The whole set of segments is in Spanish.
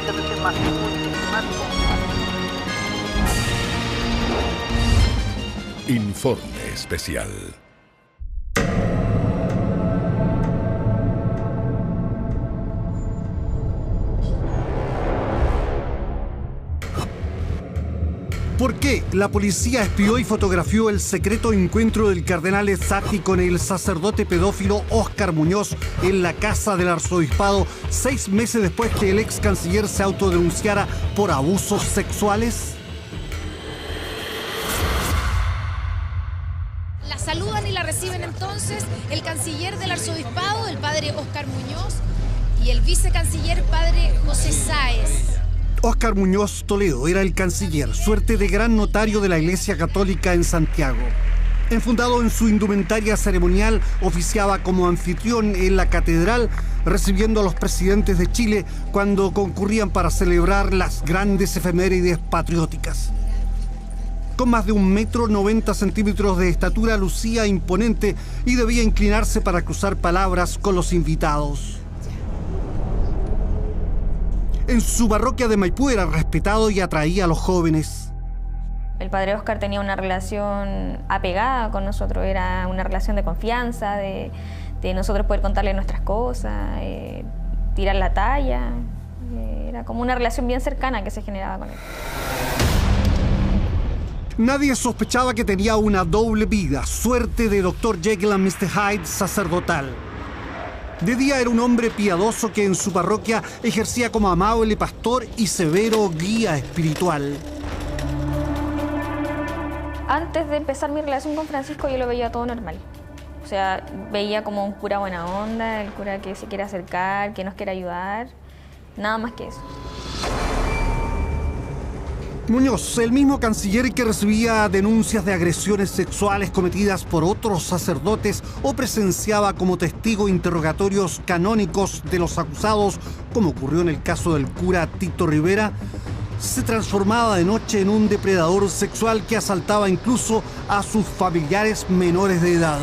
evidentemente más sistemático. Informe especial. ¿Por qué la policía espió y fotografió el secreto encuentro del cardenal Ezzati con el sacerdote pedófilo Óscar Muñoz en la casa del arzobispado 6 meses después que el ex canciller se autodenunciara por abusos sexuales? La saludan y la reciben entonces el canciller del arzobispado, el padre Óscar Muñoz, y el vicecanciller padre José Sáez. Óscar Muñoz Toledo era el canciller, suerte de gran notario de la Iglesia Católica en Santiago. Enfundado en su indumentaria ceremonial, oficiaba como anfitrión en la catedral, recibiendo a los presidentes de Chile cuando concurrían para celebrar las grandes efemérides patrióticas. Con más de 1,90 m de estatura, lucía imponente y debía inclinarse para cruzar palabras con los invitados. En su parroquia de Maipú era respetado y atraía a los jóvenes. El padre Óscar tenía una relación apegada con nosotros, era una relación de confianza, de nosotros poder contarle nuestras cosas, tirar la talla. Era como una relación bien cercana que se generaba con él. Nadie sospechaba que tenía una doble vida, suerte de Dr. Jekyll and Mr. Hyde sacerdotal. De día era un hombre piadoso que en su parroquia ejercía como amable pastor y severo guía espiritual. Antes de empezar mi relación con Francisco yo lo veía todo normal. O sea, veía como un cura buena onda, el cura que se quiere acercar, que nos quiere ayudar, nada más que eso. Muñoz, el mismo canciller que recibía denuncias de agresiones sexuales cometidas por otros sacerdotes o presenciaba como testigo interrogatorios canónicos de los acusados, como ocurrió en el caso del cura Tito Rivera, se transformaba de noche en un depredador sexual que asaltaba incluso a sus familiares menores de edad.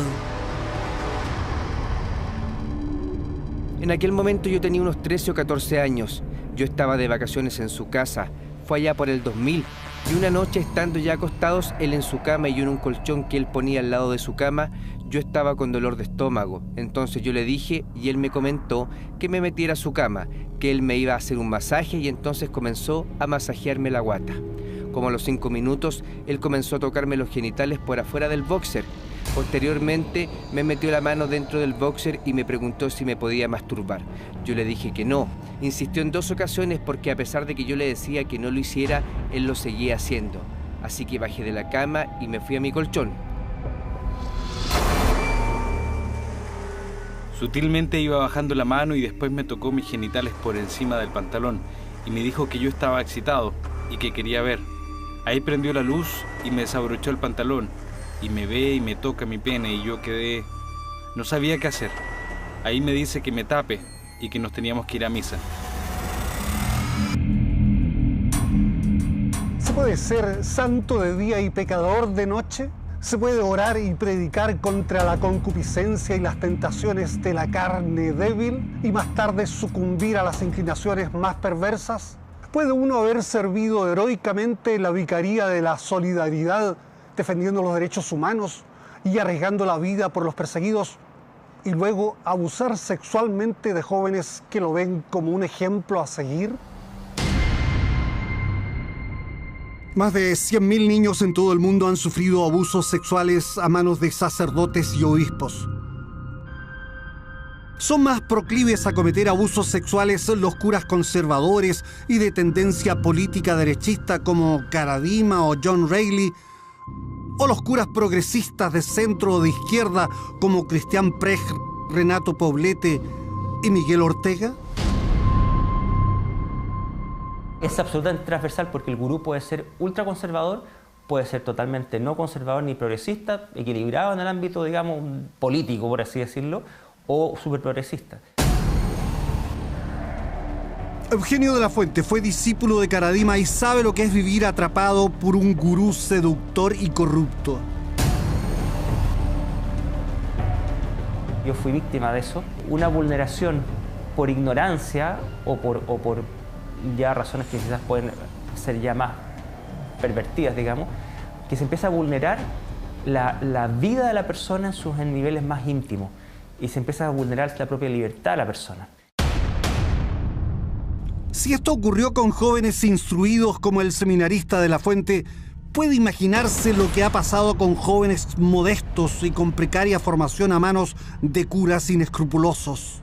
En aquel momento yo tenía unos 13 o 14 años. Yo estaba de vacaciones en su casa. Fue allá por el 2000, y una noche estando ya acostados, él en su cama y yo en un colchón que él ponía al lado de su cama, yo estaba con dolor de estómago. Entonces yo le dije y él me comentó que me metiera a su cama, que él me iba a hacer un masaje y entonces comenzó a masajearme la guata. Como a los 5 minutos, él comenzó a tocarme los genitales por afuera del boxer. Posteriormente me metió la mano dentro del boxer y me preguntó si me podía masturbar. Yo le dije que no. Insistió en 2 ocasiones porque a pesar de que yo le decía que no lo hiciera, él lo seguía haciendo. Así que bajé de la cama y me fui a mi colchón. Sutilmente iba bajando la mano y después me tocó mis genitales por encima del pantalón y me dijo que yo estaba excitado y que quería ver. Ahí prendió la luz y me desabrochó el pantalón y me ve y me toca mi pene y yo quedé... No sabía qué hacer. Ahí me dice que me tape y que nos teníamos que ir a misa. ¿Se puede ser santo de día y pecador de noche? ¿Se puede orar y predicar contra la concupiscencia y las tentaciones de la carne débil y más tarde sucumbir a las inclinaciones más perversas? ¿Puede uno haber servido heroicamente la vicaría de la solidaridad, defendiendo los derechos humanos y arriesgando la vida por los perseguidos, y luego abusar sexualmente de jóvenes que lo ven como un ejemplo a seguir? Más de 100.000 niños en todo el mundo han sufrido abusos sexuales a manos de sacerdotes y obispos. Son más proclives a cometer abusos sexuales los curas conservadores y de tendencia política derechista como Karadima o John Reilly, o los curas progresistas de centro o de izquierda como Cristian Prech, Renato Poblete y Miguel Ortega. Es absolutamente transversal porque el gurú puede ser ultraconservador, puede ser totalmente no conservador ni progresista, equilibrado en el ámbito, digamos, político, por así decirlo, o súper progresista. Eugenio de la Fuente fue discípulo de Karadima y sabe lo que es vivir atrapado por un gurú seductor y corrupto. Yo fui víctima de eso, una vulneración por ignorancia o por ya razones que quizás pueden ser ya más pervertidas, digamos, que se empieza a vulnerar la vida de la persona en niveles más íntimos y se empieza a vulnerar la propia libertad de la persona. Si esto ocurrió con jóvenes instruidos como el seminarista de La Fuente, puede imaginarse lo que ha pasado con jóvenes modestos y con precaria formación a manos de curas inescrupulosos.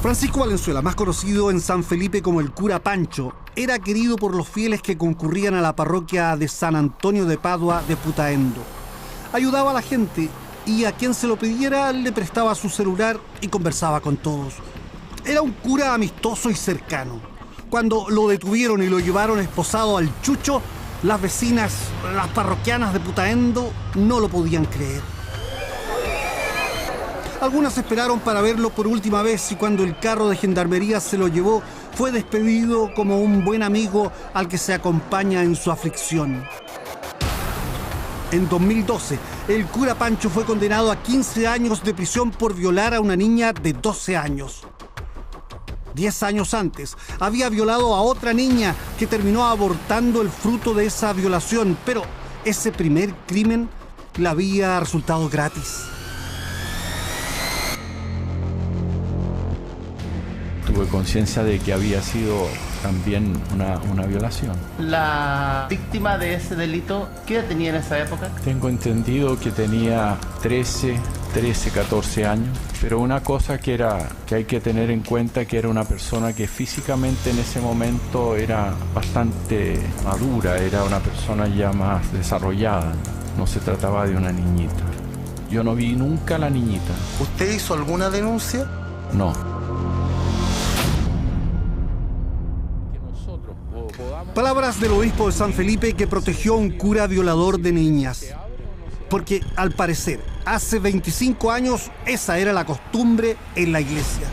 Francisco Valenzuela, más conocido en San Felipe como el cura Pancho, era querido por los fieles que concurrían a la parroquia de San Antonio de Padua de Putaendo. Ayudaba a la gente y a quien se lo pidiera le prestaba su celular y conversaba con todos. Era un cura amistoso y cercano. Cuando lo detuvieron y lo llevaron esposado al Chucho, las vecinas, las parroquianas de Putaendo, no lo podían creer. Algunas esperaron para verlo por última vez y cuando el carro de gendarmería se lo llevó, fue despedido como un buen amigo al que se acompaña en su aflicción. En 2012, el cura Pancho fue condenado a 15 años de prisión por violar a una niña de 12 años. 10 años antes, había violado a otra niña que terminó abortando el fruto de esa violación, pero ese primer crimen le había resultado gratis. Tuve conciencia de que había sido también una violación. La víctima de ese delito, ¿qué edad tenía en esa época? Tengo entendido que tenía 13, 14 años, pero una cosa que hay que tener en cuenta que era una persona que físicamente en ese momento era bastante madura, era una persona ya más desarrollada, no se trataba de una niñita. Yo no vi nunca a la niñita. ¿Usted hizo alguna denuncia? No. Palabras del obispo de San Felipe que protegió a un cura violador de niñas. Porque, al parecer, hace 25 años esa era la costumbre en la iglesia.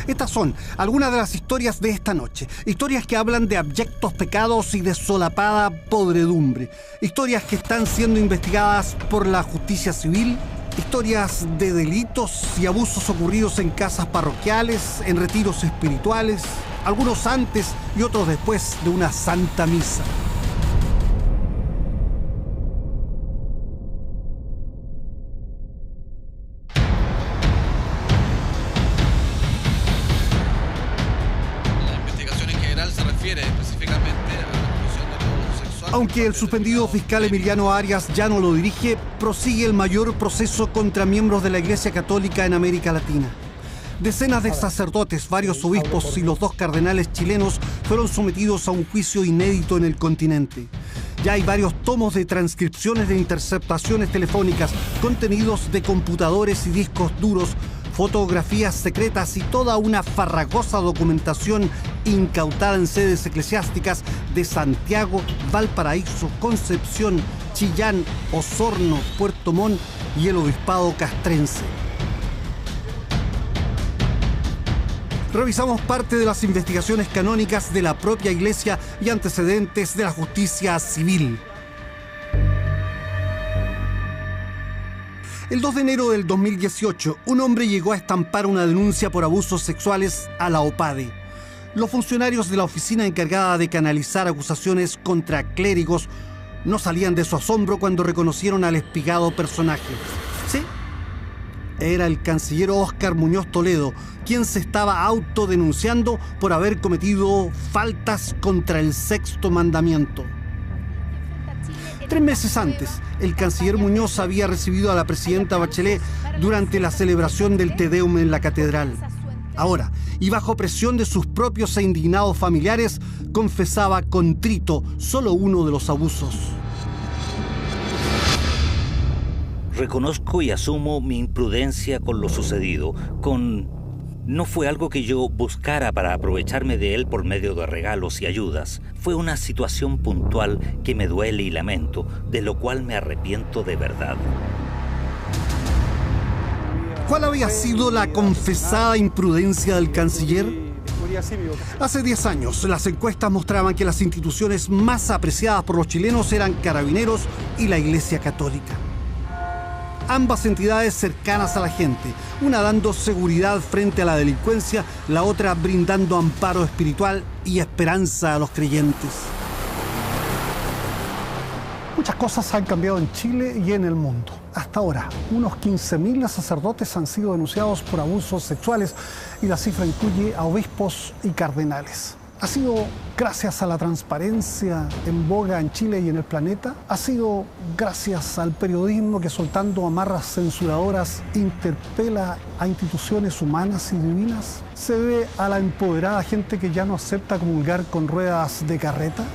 Estas son algunas de las historias de esta noche. Historias que hablan de abyectos pecados y de solapada podredumbre. Historias que están siendo investigadas por la justicia civil. Historias de delitos y abusos ocurridos en casas parroquiales, en retiros espirituales, algunos antes y otros después de una santa misa. La investigación en general se refiere específicamente a la inclusión del homosexual. Aunque el suspendido fiscal Emiliano Arias ya no lo dirige, prosigue el mayor proceso contra miembros de la Iglesia Católica en América Latina. Decenas de sacerdotes, varios obispos y los 2 cardenales chilenos fueron sometidos a un juicio inédito en el continente. Ya hay varios tomos de transcripciones de interceptaciones telefónicas, contenidos de computadores y discos duros, fotografías secretas y toda una farragosa documentación incautada en sedes eclesiásticas de Santiago, Valparaíso, Concepción, Chillán, Osorno, Puerto Montt y el obispado castrense. Revisamos parte de las investigaciones canónicas de la propia Iglesia y antecedentes de la justicia civil. El 2 de enero del 2018, un hombre llegó a estampar una denuncia por abusos sexuales a la OPADE. Los funcionarios de la oficina encargada de canalizar acusaciones contra clérigos no salían de su asombro cuando reconocieron al espigado personaje. ¿Sí? Era el canciller Óscar Muñoz Toledo, quien se estaba autodenunciando por haber cometido faltas contra el 6º mandamiento. 3 meses antes, el canciller Muñoz había recibido a la presidenta Bachelet durante la celebración del Te Deum en la catedral. Ahora, y bajo presión de sus propios e indignados familiares, confesaba contrito solo uno de los abusos. Reconozco y asumo mi imprudencia con lo sucedido, No fue algo que yo buscara para aprovecharme de él por medio de regalos y ayudas. Fue una situación puntual que me duele y lamento, de lo cual me arrepiento de verdad. ¿Cuál había sido la confesada imprudencia del canciller? Hace 10 años, las encuestas mostraban que las instituciones más apreciadas por los chilenos eran Carabineros y la Iglesia Católica. Ambas entidades cercanas a la gente, una dando seguridad frente a la delincuencia, la otra brindando amparo espiritual y esperanza a los creyentes. Muchas cosas han cambiado en Chile y en el mundo. Hasta ahora, unos 15.000 sacerdotes han sido denunciados por abusos sexuales y la cifra incluye a obispos y cardenales. ¿Ha sido gracias a la transparencia en boga en Chile y en el planeta? ¿Ha sido gracias al periodismo que, soltando amarras censuradoras, interpela a instituciones humanas y divinas? ¿Se debe a la empoderada gente que ya no acepta comulgar con ruedas de carreta?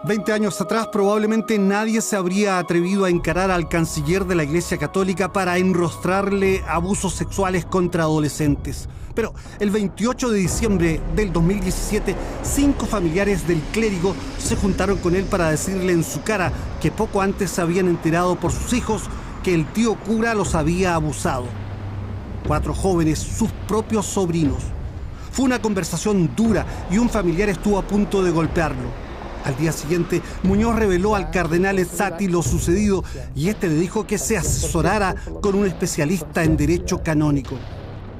$20 años atrás, probablemente nadie se habría atrevido a encarar al canciller de la Iglesia Católica para enrostrarle abusos sexuales contra adolescentes. Pero el 28 de diciembre del 2017, 5 familiares del clérigo se juntaron con él para decirle en su cara que poco antes se habían enterado por sus hijos que el tío cura los había abusado. 4 jóvenes, sus propios sobrinos. Fue una conversación dura y un familiar estuvo a punto de golpearlo. Al día siguiente, Muñoz reveló al cardenal Ezzati lo sucedido y este le dijo que se asesorara con un especialista en derecho canónico.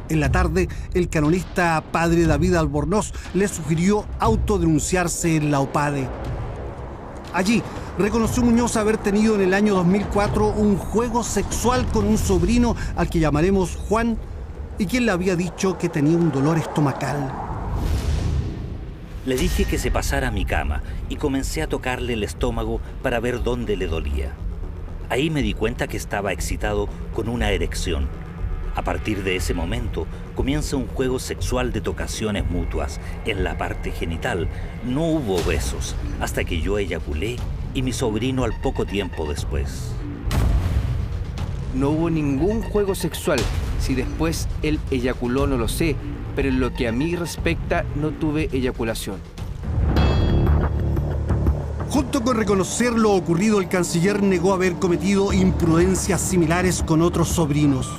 En la tarde, el canonista padre David Albornoz le sugirió autodenunciarse en la OPADE. Allí, reconoció Muñoz haber tenido en el año 2004 un juego sexual con un sobrino al que llamaremos Juan y quien le había dicho que tenía un dolor estomacal. Le dije que se pasara a mi cama y comencé a tocarle el estómago para ver dónde le dolía. Ahí me di cuenta que estaba excitado con una erección. A partir de ese momento comienza un juego sexual de tocaciones mutuas en la parte genital. No hubo besos hasta que yo eyaculé y mi sobrino al poco tiempo después. No hubo ningún juego sexual. Si después él eyaculó no lo sé, pero en lo que a mí respecta no tuve eyaculación. Junto con reconocer lo ocurrido, el canciller negó haber cometido imprudencias similares con otros sobrinos.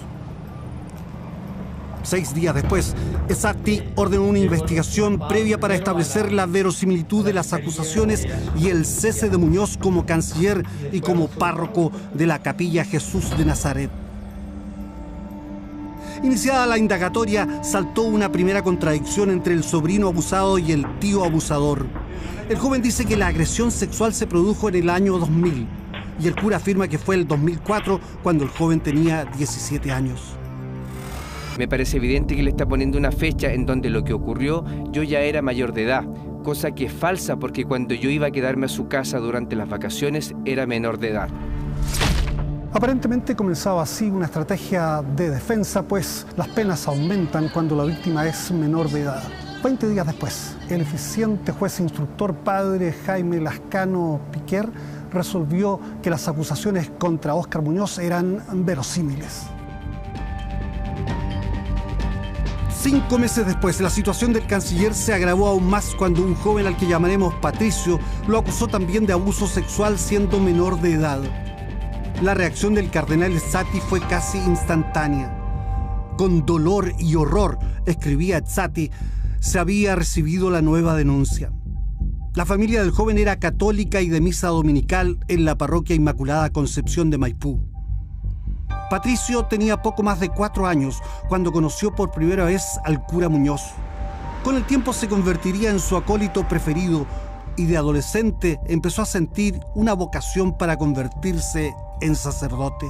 6 días después, Ezzati ordenó una investigación previa para establecer la verosimilitud de las acusaciones y el cese de Muñoz como canciller y como párroco de la Capilla Jesús de Nazaret. Iniciada la indagatoria, saltó una primera contradicción entre el sobrino abusado y el tío abusador. El joven dice que la agresión sexual se produjo en el año 2000 y el cura afirma que fue el 2004 cuando el joven tenía 17 años. Me parece evidente que le está poniendo una fecha en donde lo que ocurrió yo ya era mayor de edad, cosa que es falsa porque cuando yo iba a quedarme a su casa durante las vacaciones era menor de edad. Aparentemente comenzaba así una estrategia de defensa, pues las penas aumentan cuando la víctima es menor de edad. 20 días después, el eficiente juez instructor padre Jaime Lascano Piquer resolvió que las acusaciones contra Óscar Muñoz eran verosímiles. 5 meses después, la situación del canciller se agravó aún más cuando un joven al que llamaremos Patricio lo acusó también de abuso sexual siendo menor de edad. La reacción del cardenal Ezzati fue casi instantánea. Con dolor y horror, escribía Ezzati, se había recibido la nueva denuncia. La familia del joven era católica y de misa dominical en la parroquia Inmaculada Concepción de Maipú. Patricio tenía poco más de 4 años cuando conoció por primera vez al cura Muñoz. Con el tiempo se convertiría en su acólito preferido y de adolescente empezó a sentir una vocación para convertirse en sacerdote.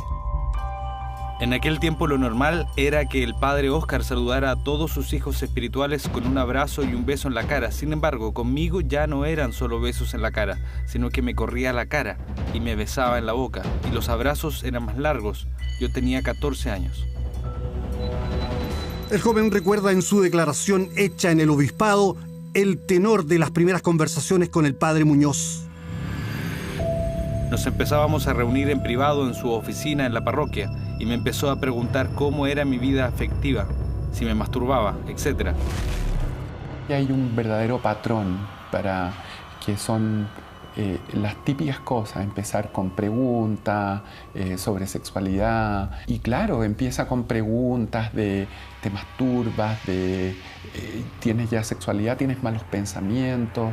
En aquel tiempo lo normal era que el padre Óscar saludara a todos sus hijos espirituales con un abrazo y un beso en la cara. Sin embargo, conmigo ya no eran solo besos en la cara, sino que me corría la cara y me besaba en la boca. Y los abrazos eran más largos. Yo tenía 14 años. El joven recuerda en su declaración hecha en el obispado el tenor de las primeras conversaciones con el padre Muñoz. Nos empezábamos a reunir en privado en su oficina en la parroquia y me empezó a preguntar cómo era mi vida afectiva, si me masturbaba, etc. Y hay un verdadero patrón para que son las típicas cosas, empezar con preguntas sobre sexualidad. Y claro, empieza con preguntas de te masturbas, tienes ya sexualidad, tienes malos pensamientos,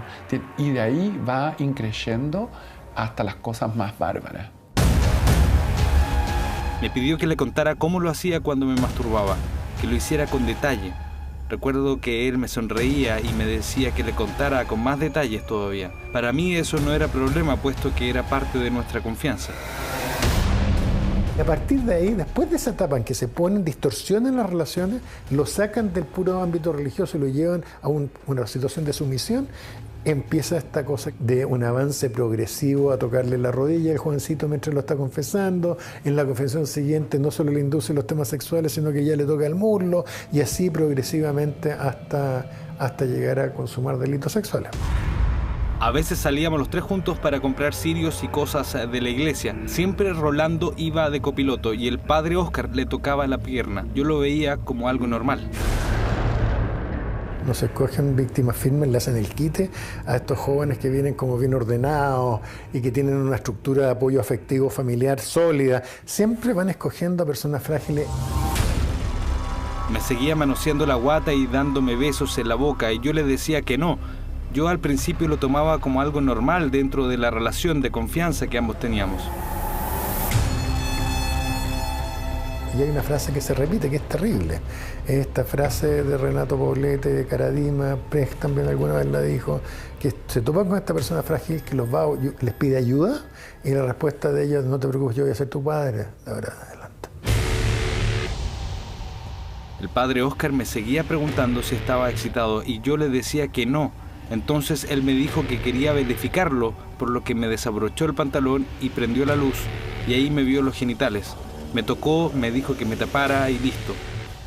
y de ahí va increyendo hasta las cosas más bárbaras. Me pidió que le contara cómo lo hacía cuando me masturbaba, que lo hiciera con detalle. Recuerdo que él me sonreía y me decía que le contara con más detalles todavía. Para mí eso no era problema, puesto que era parte de nuestra confianza. Y a partir de ahí, después de esa etapa en que se ponen distorsiones en las relaciones, lo sacan del puro ámbito religioso y lo llevan a una situación de sumisión, empieza esta cosa de un avance progresivo a tocarle la rodilla al jovencito mientras lo está confesando. En la confesión siguiente no solo le induce los temas sexuales, sino que ya le toca el muslo, y así progresivamente hasta llegar a consumar delitos sexuales. A veces salíamos los tres juntos para comprar cirios y cosas de la iglesia. Siempre Rolando iba de copiloto y el padre Óscar le tocaba la pierna. Yo lo veía como algo normal. Nos escogen víctimas firmes, le hacen el quite a estos jóvenes que vienen como bien ordenados y que tienen una estructura de apoyo afectivo familiar sólida. Siempre van escogiendo a personas frágiles. Me seguía manoseando la guata y dándome besos en la boca, y yo le decía que no. Yo al principio lo tomaba como algo normal dentro de la relación de confianza que ambos teníamos. Y hay una frase que se repite, que es terrible. Esta frase de Renato Poblete, de Caradima, Precht también alguna vez la dijo, que se topan con esta persona frágil que les pide ayuda, y la respuesta de ellos: no te preocupes, yo voy a ser tu padre de ahora en adelante. El padre Óscar me seguía preguntando si estaba excitado y yo le decía que no. Entonces él me dijo que quería verificarlo, por lo que me desabrochó el pantalón y prendió la luz, y ahí me vio los genitales. Me tocó, me dijo que me tapara y listo.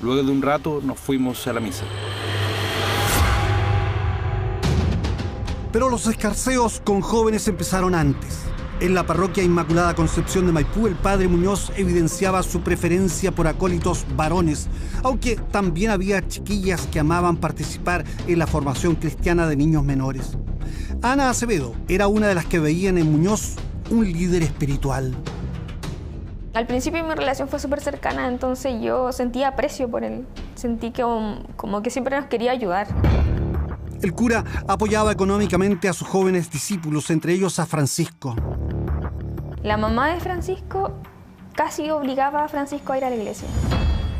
Luego de un rato nos fuimos a la misa. Pero los escarceos con jóvenes empezaron antes. En la parroquia Inmaculada Concepción de Maipú, el padre Muñoz evidenciaba su preferencia por acólitos varones, aunque también había chiquillas que amaban participar en la formación cristiana de niños menores. Ana Acevedo era una de las que veían en Muñoz un líder espiritual. Al principio mi relación fue súper cercana, entonces yo sentía aprecio por él. Sentí que como que siempre nos quería ayudar. El cura apoyaba económicamente a sus jóvenes discípulos, entre ellos a Francisco. La mamá de Francisco casi obligaba a Francisco a ir a la iglesia,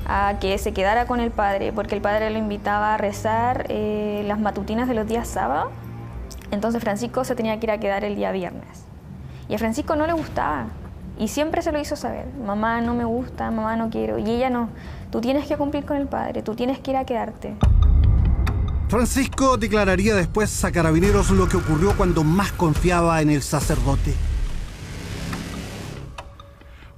a que se quedara con el padre, porque el padre lo invitaba a rezar las matutinas de los días sábados. Entonces Francisco se tenía que ir a quedar el día viernes. Y a Francisco no le gustaba. Y siempre se lo hizo saber: mamá, no me gusta, mamá, no quiero. Y ella: no, tú tienes que cumplir con el padre, tú tienes que ir a quedarte. Francisco declararía después a Carabineros lo que ocurrió cuando más confiaba en el sacerdote.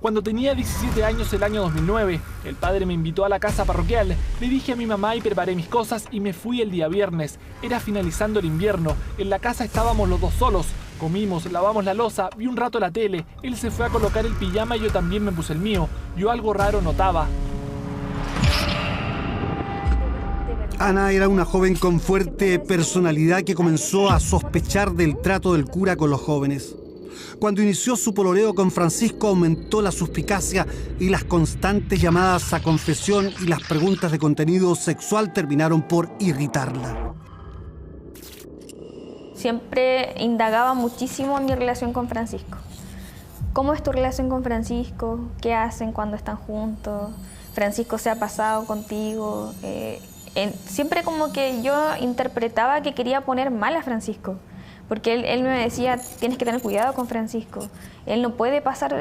Cuando tenía 17 años, el año 2009, el padre me invitó a la casa parroquial. Le dije a mi mamá y preparé mis cosas y me fui el día viernes. Era finalizando el invierno. En la casa estábamos los dos solos. Comimos, lavamos la loza, vi un rato la tele. Él se fue a colocar el pijama y yo también me puse el mío. Yo algo raro notaba. Ana era una joven con fuerte personalidad que comenzó a sospechar del trato del cura con los jóvenes. Cuando inició su pololeo con Francisco, aumentó la suspicacia y las constantes llamadas a confesión y las preguntas de contenido sexual terminaron por irritarla. Siempre indagaba muchísimo en mi relación con Francisco. ¿Cómo es tu relación con Francisco? ¿Qué hacen cuando están juntos? ¿Francisco se ha pasado contigo? Siempre como que yo interpretaba que quería poner mal a Francisco, porque él me decía: tienes que tener cuidado con Francisco, él no puede pasar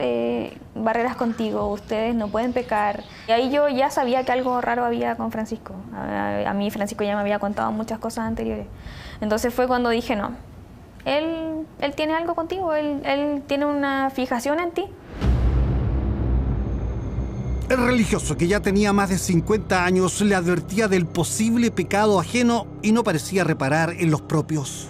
barreras contigo, ustedes no pueden pecar. Y ahí yo ya sabía que algo raro había con Francisco. A mí Francisco ya me había contado muchas cosas anteriores. Entonces fue cuando dije: no, él tiene algo contigo, él tiene una fijación en ti. El religioso, que ya tenía más de 50 años, le advertía del posible pecado ajeno y no parecía reparar en los propios.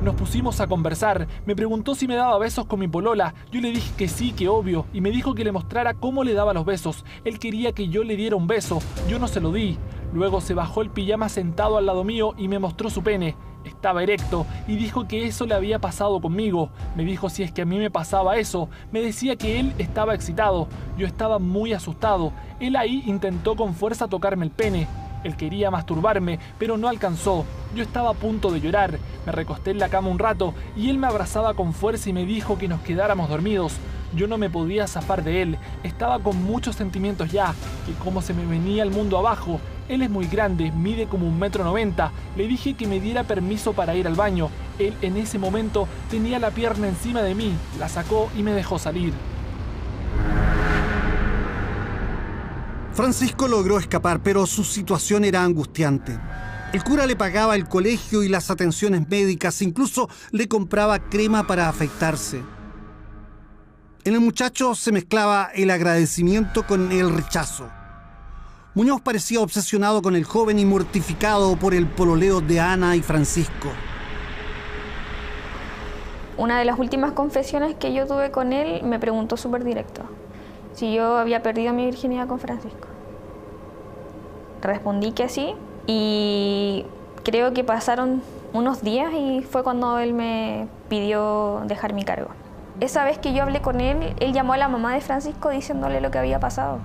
Nos pusimos a conversar. Me preguntó si me daba besos con mi polola. Yo le dije que sí, que obvio, y me dijo que le mostrara cómo le daba los besos. Él quería que yo le diera un beso. Yo no se lo di. Luego se bajó el pijama sentado al lado mío y me mostró su pene. Estaba erecto y dijo que eso le había pasado conmigo. Me dijo si es que a mí me pasaba eso. Me decía que él estaba excitado. Yo estaba muy asustado. Él ahí intentó con fuerza tocarme el pene. Él quería masturbarme, pero no alcanzó. Yo estaba a punto de llorar. Me recosté en la cama un rato y él me abrazaba con fuerza y me dijo que nos quedáramos dormidos. Yo no me podía zafar de él. Estaba con muchos sentimientos ya, que como se me venía el mundo abajo. Él es muy grande, mide como 1,90 m. Le dije que me diera permiso para ir al baño. Él en ese momento tenía la pierna encima de mí, la sacó y me dejó salir. Francisco logró escapar, pero su situación era angustiante. El cura le pagaba el colegio y las atenciones médicas, incluso le compraba crema para afeitarse. En el muchacho se mezclaba el agradecimiento con el rechazo. Muñoz parecía obsesionado con el joven y mortificado por el pololeo de Ana y Francisco. Una de las últimas confesiones que yo tuve con él me preguntó súper directo si yo había perdido mi virginidad con Francisco. Respondí que sí y creo que pasaron unos días y fue cuando él me pidió dejar mi cargo. Esa vez que yo hablé con él, él llamó a la mamá de Francisco diciéndole lo que había pasado,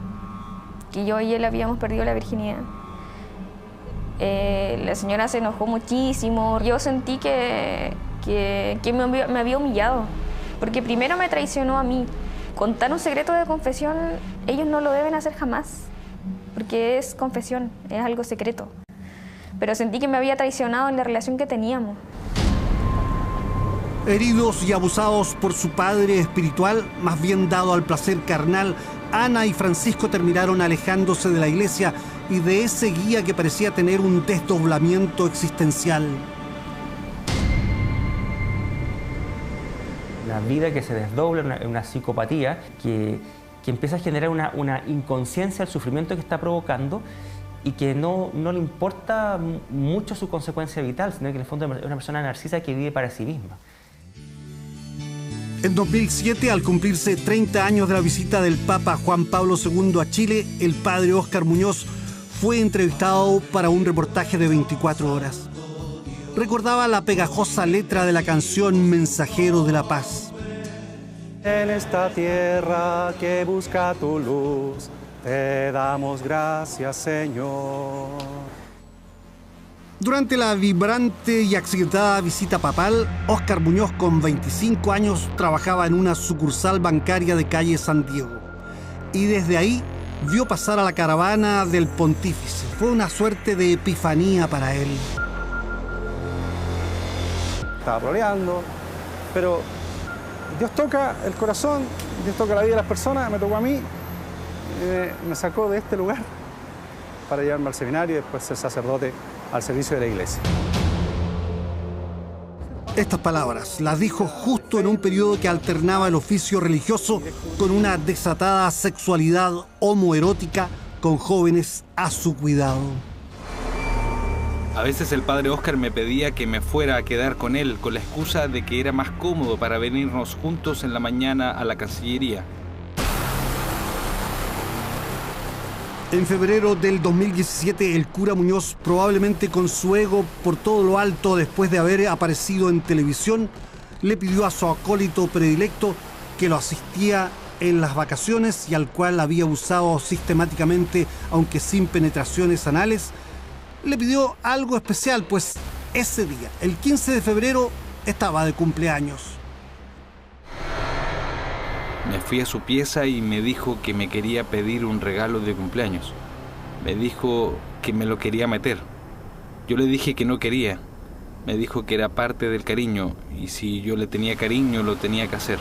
que yo y él habíamos perdido la virginidad. La señora se enojó muchísimo. Yo sentí que me había humillado, porque primero me traicionó a mí. Contar un secreto de confesión, ellos no lo deben hacer jamás, porque es confesión, es algo secreto. Pero sentí que me había traicionado en la relación que teníamos. Heridos y abusados por su padre espiritual, más bien dado al placer carnal, Ana y Francisco terminaron alejándose de la iglesia y de ese guía que parecía tener un desdoblamiento existencial. Una vida que se desdobla, una psicopatía que empieza a generar una inconsciencia del sufrimiento que está provocando y que no le importa mucho su consecuencia vital, sino que en el fondo es una persona narcisa que vive para sí misma. En 2007, al cumplirse 30 años de la visita del Papa Juan Pablo II a Chile, el padre Óscar Muñoz fue entrevistado para un reportaje de 24 horas. Recordaba la pegajosa letra de la canción Mensajero de la Paz. En esta tierra que busca tu luz, te damos gracias, Señor. Durante la vibrante y accidentada visita papal, Óscar Muñoz, con 25 años, trabajaba en una sucursal bancaria de calle San Diego. Y desde ahí vio pasar a la caravana del pontífice. Fue una suerte de epifanía para él. Estaba roleando, pero Dios toca el corazón, Dios toca la vida de las personas, me tocó a mí, me sacó de este lugar para llevarme al seminario y después ser sacerdote al servicio de la iglesia. Estas palabras las dijo justo en un periodo que alternaba el oficio religioso con una desatada sexualidad homoerótica con jóvenes a su cuidado. A veces el padre Óscar me pedía que me fuera a quedar con él con la excusa de que era más cómodo para venirnos juntos en la mañana a la Cancillería. En febrero del 2017, el cura Muñoz, probablemente con su ego por todo lo alto después de haber aparecido en televisión, le pidió a su acólito predilecto que lo asistía en las vacaciones y al cual había usado sistemáticamente, aunque sin penetraciones anales. Le pidió algo especial, pues ese día, el 15 de febrero, estaba de cumpleaños. Me fui a su pieza y me dijo que me quería pedir un regalo de cumpleaños. Me dijo que me lo quería meter. Yo le dije que no quería. Me dijo que era parte del cariño y si yo le tenía cariño lo tenía que hacer.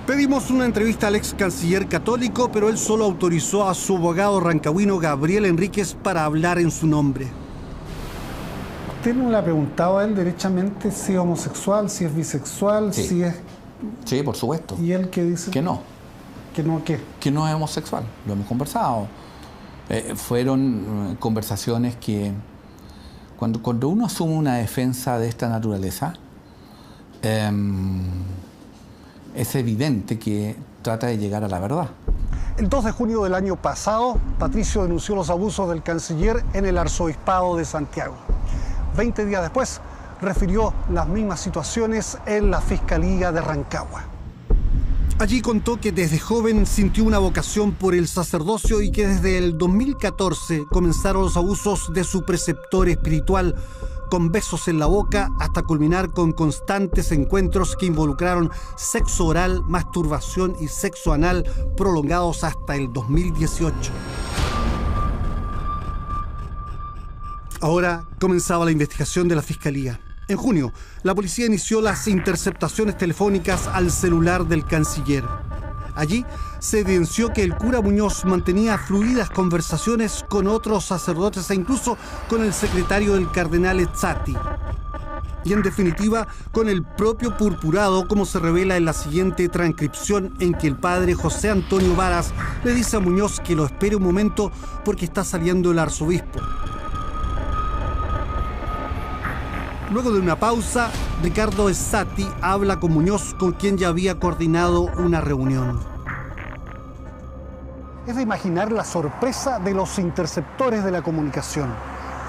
Pedimos una entrevista al ex canciller católico, pero él solo autorizó a su abogado rancagüino Gabriel Enríquez para hablar en su nombre. ¿Usted no le ha preguntado a él derechamente si es homosexual, si es bisexual, sí. si es...? Sí, por supuesto. ¿Y él qué dice? Que no. ¿Que no qué? Que no es homosexual. Lo hemos conversado. Fueron conversaciones que... Cuando uno asume una defensa de esta naturaleza, es evidente que trata de llegar a la verdad. El 2 de junio del año pasado, Patricio denunció los abusos del canciller en el arzobispado de Santiago. 20 días después, refirió las mismas situaciones en la Fiscalía de Rancagua. Allí contó que desde joven sintió una vocación por el sacerdocio y que desde el 2014 comenzaron los abusos de su preceptor espiritual, con besos en la boca hasta culminar con constantes encuentros que involucraron sexo oral, masturbación y sexo anal prolongados hasta el 2018. Ahora comenzaba la investigación de la Fiscalía. En junio, la policía inició las interceptaciones telefónicas al celular del canciller. Allí se evidenció que el cura Muñoz mantenía fluidas conversaciones con otros sacerdotes e incluso con el secretario del cardenal Ezzati. Y en definitiva, con el propio purpurado, como se revela en la siguiente transcripción en que el padre José Antonio Varas le dice a Muñoz que lo espere un momento porque está saliendo el arzobispo. Luego de una pausa, Ricardo Ezzati habla con Muñoz, con quien ya había coordinado una reunión. Es de imaginar la sorpresa de los interceptores de la comunicación.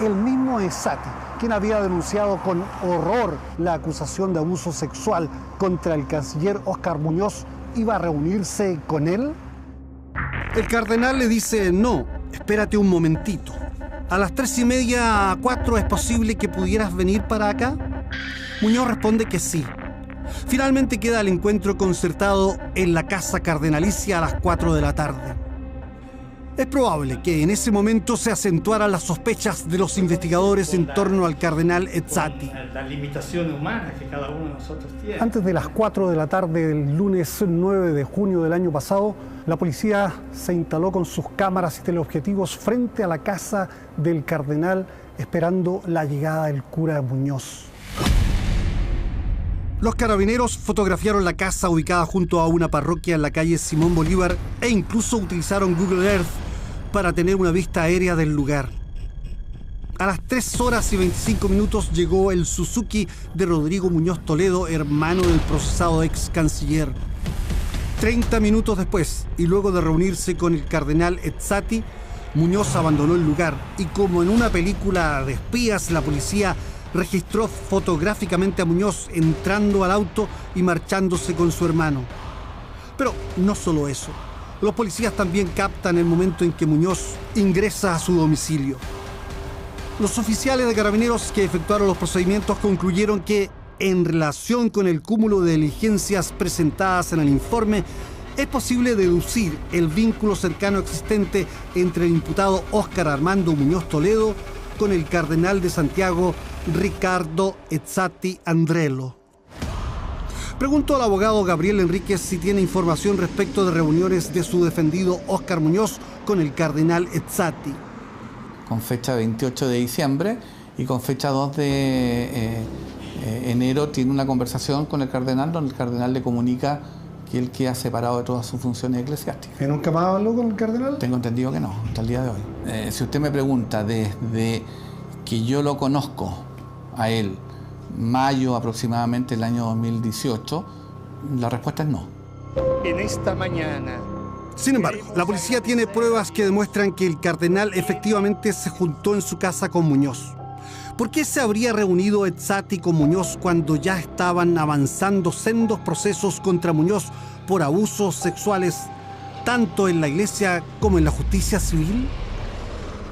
El mismo Ezzati, quien había denunciado con horror la acusación de abuso sexual contra el canciller Óscar Muñoz, ¿iba a reunirse con él? El cardenal le dice: no, espérate un momentito. ¿A las 3:30, 4 es posible que pudieras venir para acá? Muñoz responde que sí. Finalmente queda el encuentro concertado en la casa cardenalicia a las 4 de la tarde. Es probable que en ese momento se acentuaran las sospechas de los investigadores en torno al cardenal Ezzati. Las limitaciones humanas que cada uno de nosotros tiene. Antes de las 4 de la tarde del lunes 9 de junio del año pasado, la policía se instaló con sus cámaras y teleobjetivos frente a la casa del cardenal, esperando la llegada del cura Muñoz. Los carabineros fotografiaron la casa ubicada junto a una parroquia en la calle Simón Bolívar e incluso utilizaron Google Earth para tener una vista aérea del lugar. A las 3:25 llegó el Suzuki de Rodrigo Muñoz Toledo, hermano del procesado ex canciller. 30 minutos después, y luego de reunirse con el cardenal Ezzati, Muñoz abandonó el lugar y, como en una película de espías, la policía registró fotográficamente a Muñoz entrando al auto y marchándose con su hermano. Pero no solo eso. Los policías también captan el momento en que Muñoz ingresa a su domicilio. Los oficiales de carabineros que efectuaron los procedimientos concluyeron que, en relación con el cúmulo de diligencias presentadas en el informe, es posible deducir el vínculo cercano existente entre el imputado Óscar Armando Muñoz Toledo con el cardenal de Santiago Ricardo Ezzati Andrello. Preguntó al abogado Gabriel Enríquez si tiene información respecto de reuniones de su defendido Óscar Muñoz con el cardenal Ezzati. Con fecha 28 de diciembre y con fecha 2 de enero tiene una conversación con el cardenal donde el cardenal le comunica que él queda separado de todas sus funciones eclesiásticas. ¿Y nunca más habló con el cardenal? Tengo entendido que no, hasta el día de hoy. Si usted me pregunta desde que yo lo conozco a él, mayo aproximadamente del año 2018, la respuesta es no. En esta mañana. Sin embargo, la policía tiene pruebas que demuestran que el cardenal efectivamente se juntó en su casa con Muñoz. ¿Por qué se habría reunido Ezzati con Muñoz cuando ya estaban avanzando sendos procesos contra Muñoz por abusos sexuales, tanto en la iglesia como en la justicia civil?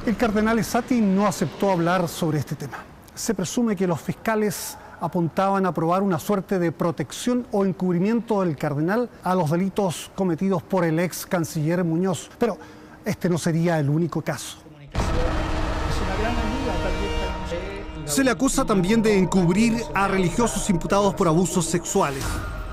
El cardenal Ezzati no aceptó hablar sobre este tema. Se presume que los fiscales apuntaban a probar una suerte de protección o encubrimiento del cardenal a los delitos cometidos por el ex canciller Muñoz. Pero este no sería el único caso. Se le acusa también de encubrir a religiosos imputados por abusos sexuales.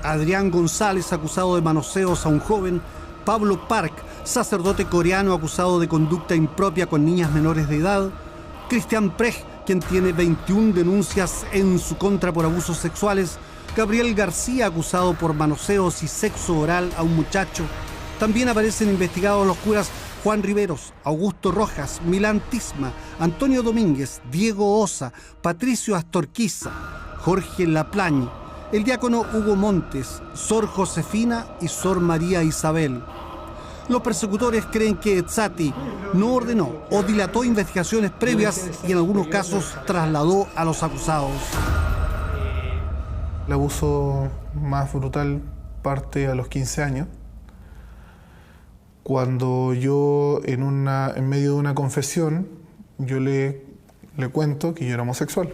Adrián González, acusado de manoseos a un joven. Pablo Park, sacerdote coreano acusado de conducta impropia con niñas menores de edad. Cristian Prej, quien tiene 21 denuncias en su contra por abusos sexuales. Gabriel García, acusado por manoseos y sexo oral a un muchacho. También aparecen investigados los curas Juan Riveros, Augusto Rojas, Milán Tisma, Antonio Domínguez, Diego Osa, Patricio Astorquiza, Jorge Laplagne, el diácono Hugo Montes, Sor Josefina y Sor María Isabel. Los persecutores creen que Ezzati no ordenó o dilató investigaciones previas y en algunos casos trasladó a los acusados. El abuso más brutal parte a los 15 años, cuando yo en medio de una confesión, yo le cuento que yo era homosexual.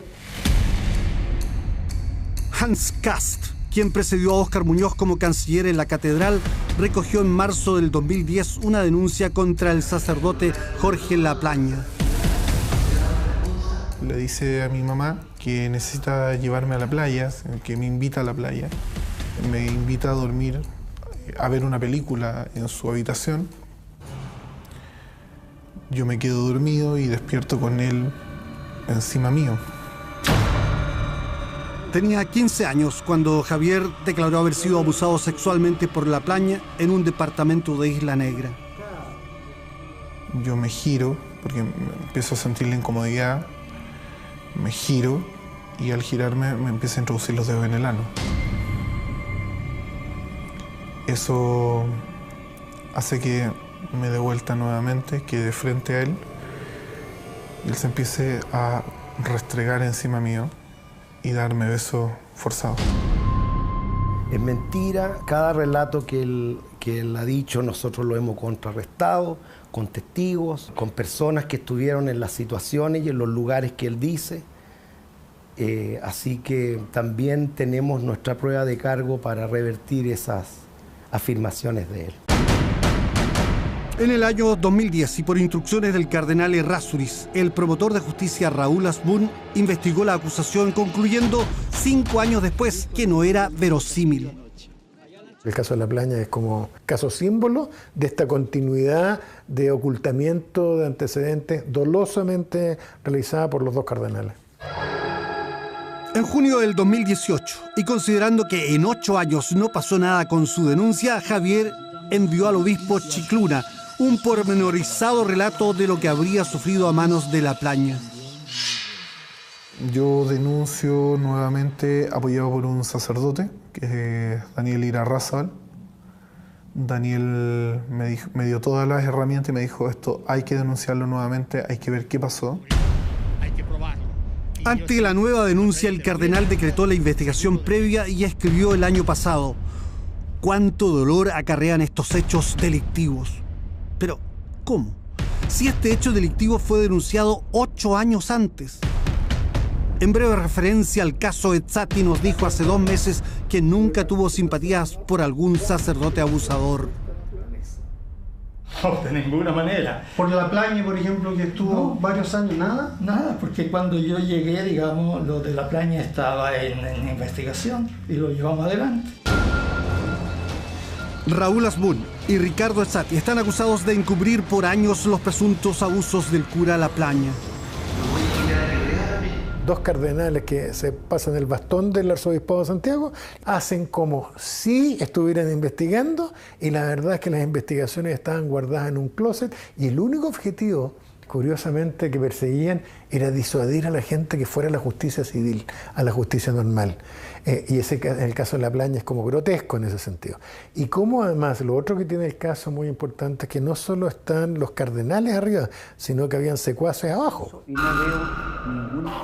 Hans Kast, quien precedió a Óscar Muñoz como canciller en la catedral, recogió en marzo del 2010 una denuncia contra el sacerdote Jorge Laplaña. Le dice a mi mamá que necesita llevarme a la playa, que me invita a la playa. Me invita a dormir, a ver una película en su habitación. Yo me quedo dormido y despierto con él encima mío. Tenía 15 años cuando Javier declaró haber sido abusado sexualmente por Laplaña en un departamento de Isla Negra. Yo me giro, porque empiezo a sentir la incomodidad, me giro y al girarme me empiezo a introducir los dedos en el ano. Eso hace que me dé vuelta nuevamente, quede frente a él y él se empiece a restregar encima mío y darme besos forzados. Es mentira, cada relato que él ha dicho nosotros lo hemos contrarrestado con testigos, con personas que estuvieron en las situaciones y en los lugares que él dice. Así que también tenemos nuestra prueba de cargo para revertir esas afirmaciones de él. En el año 2010 y por instrucciones del cardenal Errázuriz, el promotor de justicia Raúl Asbun investigó la acusación, concluyendo 5 años después que no era verosímil. El caso de Laplaña es como caso símbolo de esta continuidad de ocultamiento de antecedentes dolosamente realizada por los dos cardenales. En junio del 2018, y considerando que en 8 años no pasó nada con su denuncia, Javier envió al obispo Chicluna un pormenorizado relato de lo que habría sufrido a manos de Laplaña. Yo denuncio nuevamente, apoyado por un sacerdote, que es Daniel Irarrázaval. Daniel me dio todas las herramientas y me dijo: esto hay que denunciarlo nuevamente, hay que ver qué pasó. Ante la nueva denuncia, el cardenal decretó la investigación previa y escribió el año pasado: ¿cuánto dolor acarrean estos hechos delictivos? Pero, ¿cómo? Si este hecho delictivo fue denunciado 8 años antes. En breve referencia al caso Ezzati, nos dijo hace 2 meses que nunca tuvo simpatías por algún sacerdote abusador. No, de ninguna manera. ¿Por Laplaña, por ejemplo, que estuvo varios años, nada? Nada, porque cuando yo llegué, digamos, lo de Laplaña estaba en investigación y lo llevamos adelante. Raúl Asbun y Ricardo Ezzati están acusados de encubrir por años los presuntos abusos del cura Laplaña. Dos cardenales que se pasan el bastón del arzobispado de Santiago hacen como si estuvieran investigando, y la verdad es que las investigaciones estaban guardadas en un closet y el único objetivo, curiosamente, que perseguían era disuadir a la gente que fuera a la justicia civil, a la justicia normal. Y en el caso de Laplaña es como grotesco en ese sentido. Y como además, lo otro que tiene el caso muy importante es que no solo están los cardenales arriba, sino que habían secuaces abajo.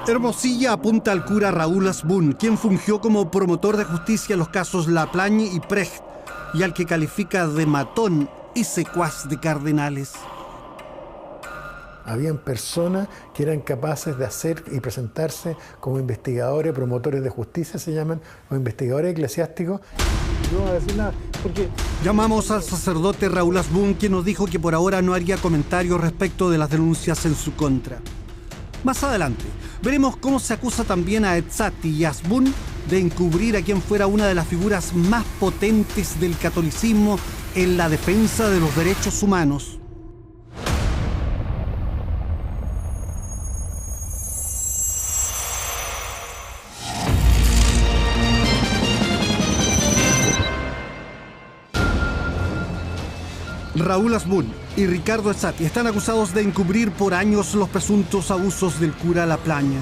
Hermosilla apunta al cura Raúl Asbun, quien fungió como promotor de justicia en los casos Laplaña y Precht, y al que califica de matón y secuaz de cardenales. Habían personas que eran capaces de hacer y presentarse como investigadores, promotores de justicia se llaman, o investigadores eclesiásticos. No voy a decir nada, porque... Llamamos al sacerdote Raúl Asbun, quien nos dijo que por ahora no haría comentarios respecto de las denuncias en su contra. Más adelante, veremos cómo se acusa también a Ezzati y Asbun de encubrir a quien fuera una de las figuras más potentes del catolicismo en la defensa de los derechos humanos. Raúl Asbun y Ricardo Ezzati están acusados de encubrir por años los presuntos abusos del cura Laplaña.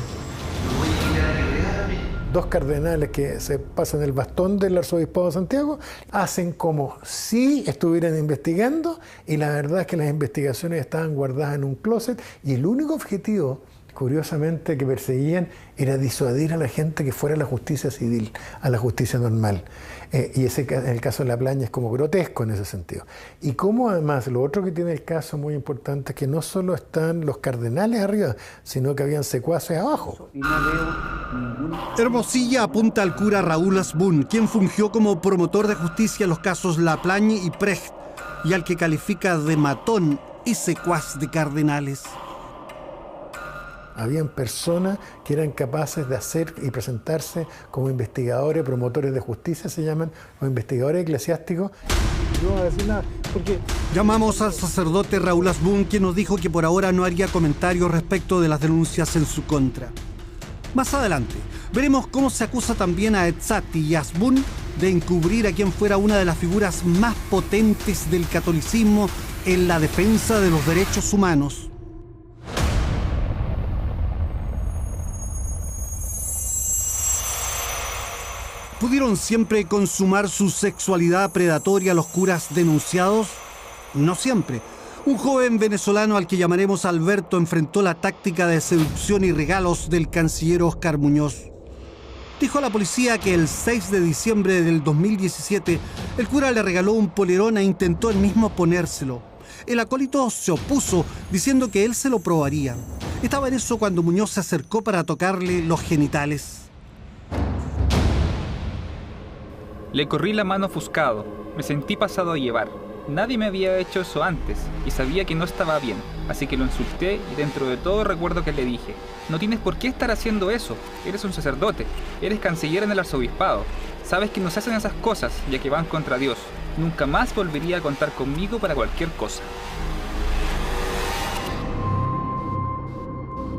2 cardenales que se pasan el bastón del arzobispado de Santiago, hacen como si estuvieran investigando, y la verdad es que las investigaciones estaban guardadas en un closet, y el único objetivo, curiosamente, que perseguían era disuadir a la gente que fuera a la justicia civil, a la justicia normal. Y el caso de La Plaña es como grotesco en ese sentido. Y como además, lo otro que tiene el caso muy importante es que no solo están los cardenales arriba, sino que habían secuaces abajo. Hermosilla apunta al cura Raúl Asbun, quien fungió como promotor de justicia en los casos La Plaña y Precht, y al que califica de matón y secuaz de cardenales. Habían personas que eran capaces de hacer y presentarse como investigadores, promotores de justicia, se llaman, o investigadores eclesiásticos. No voy a decir nada, porque... Llamamos al sacerdote Raúl Asbun, quien nos dijo que por ahora no haría comentarios respecto de las denuncias en su contra. Más adelante, veremos cómo se acusa también a Ezzati y Asbun de encubrir a quien fuera una de las figuras más potentes del catolicismo en la defensa de los derechos humanos. ¿Pudieron siempre consumar su sexualidad predatoria los curas denunciados? No siempre. Un joven venezolano al que llamaremos Alberto enfrentó la táctica de seducción y regalos del canciller Óscar Muñoz. Dijo a la policía que el 6 de diciembre del 2017 el cura le regaló un polerón e intentó él mismo ponérselo. El acólito se opuso diciendo que él se lo probaría. Estaba en eso cuando Muñoz se acercó para tocarle los genitales. Le corrí la mano ofuscado, me sentí pasado a llevar. Nadie me había hecho eso antes y sabía que no estaba bien, así que lo insulté y dentro de todo recuerdo que le dije: no tienes por qué estar haciendo eso, eres un sacerdote, eres canciller en el arzobispado, sabes que no se hacen esas cosas ya que van contra Dios, nunca más volvería a contar conmigo para cualquier cosa.